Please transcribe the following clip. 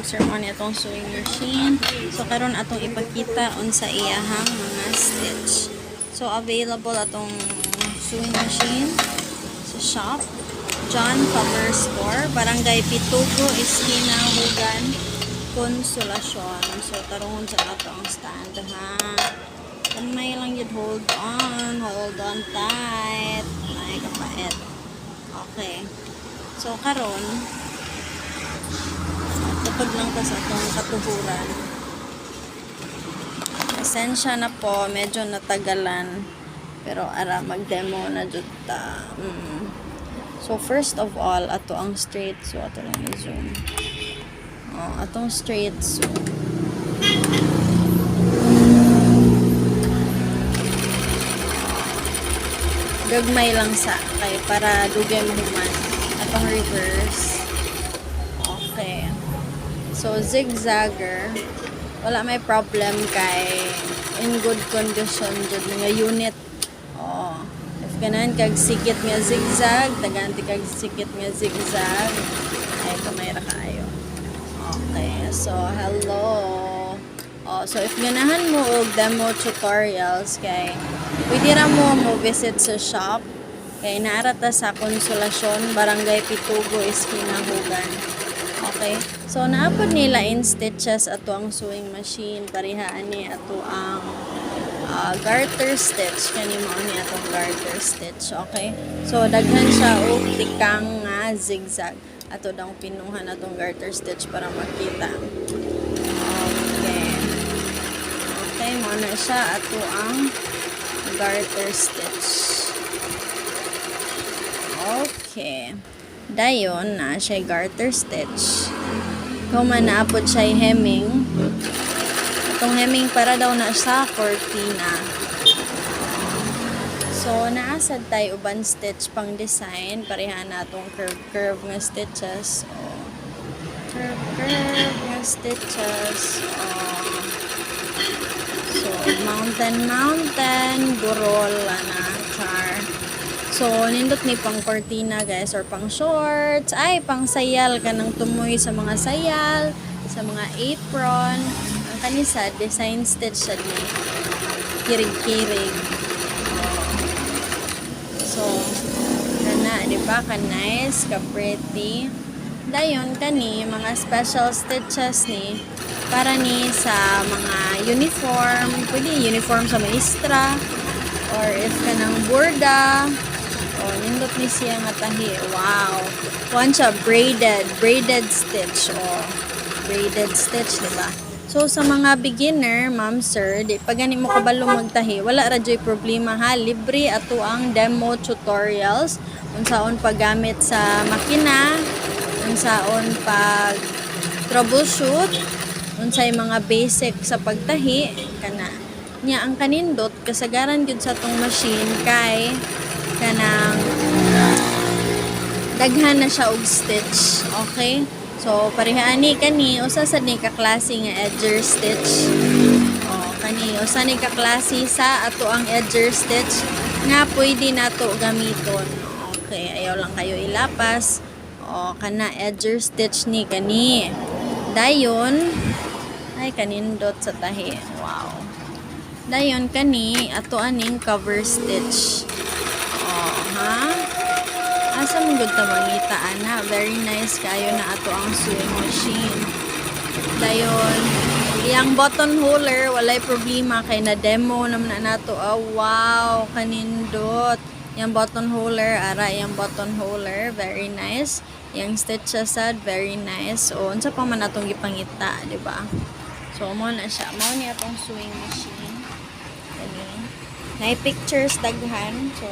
boxer mo ni atong sewing machine. So karon atong ipakita unsa iyahang mga stitch. So available atong sewing machine sa shop John Cover Store, Barangay Pitugo, Esquina, Hugan, Consolacion. So tarungon sa ato ang stand ha. Kamay lang yun, hold on tight. Ay kapait. Okay. So karon tupad lang ta sa atong katuhuran. Pasensya na po, medyo natagalan. Pero ara mag-demo na jud ta. So first of all, ato ang straight sew. Ato lang i-zoom. Atong straight sew. Gagmay lang sa kay para dugay mahuman. Atong reverse. Okay. So zigzagger, wala may problem kay in good condition jud nga unit. If ganan kag sikit nga zigzag, taganti kag sikit nga zigzag, ay kamay ra kaayo. Okay, so hello. So if ganahan mo og demo tutorials kay pwede ra mo visit sa shop kay naara ta sa Consolacion, Barangay Pitugo, Esquina, Hugan. Okay, so naapod nila in stitches ato ang sewing machine, parihaan ni ato ang garter stitch, kani mao ni atong garter stitch. Okay, so daghan siya og tikang nga zigzag. Ato dang pinuhan atong garter stitch para makita. Okay, mao na siya ato ang garter stitch. Okay, dayon na siya garter stitch. Kung manaapod siya hemming, itong hemming para daw na sa cortina. So naasad tayo uban stitch pang design, pareha na itong curve nga stitches. Curve nga stitches. So mountain burol na char. So nindot ni pang cortina guys, or pang shorts, ay pang sayal kanang tumoy sa mga sayal, sa mga apron. Ang kanisa design stitch sa ni kirig-kirig. So kana di ba ka nice, ka pretty. Dayon kani mga special stitches ni para ni sa mga uniform, pwede uniform sa maestra or if kanang borda. Nindot ni siya nga tahi. Wow. Kuan siya braided stitch. Braided stitch, diba? So sa mga beginner, ma'am, sir, di pag gani mo kabalo magtahi, wala ra joy problema ha. Libre ato ang demo tutorials. Unsaon paggamit sa makina, unsaon pag troubleshoot, unsay mga basic sa pagtahi kana. Nya ang kanindot kasagaran gyud sa tong machine kay kanang daghan na siya og stitch. Okay, so parehani kani usa sad ni ka klase nga edger stitch. Kani usa ni ka klase sa ato ang edger stitch nga pwede nato gamiton. Okay, ayaw lang kayo ilapas. Kana edger stitch ni kani. Dayon ay kanindot sa tahi. Wow. Dayon kani ato aning cover stitch. Asa mong good ta mangita ana, very nice kayo na ato ang sewing machine. Dayon iyang button holder walay problema kay na demo naman na nato. Wow, kanindot yang button holder, ara yang button holder, very nice. Yang stitches sad, very nice. Unsa pa man atong gipangita, di ba? So mo na siya, mao ni atong sewing machine. Kani nay pictures daghan. So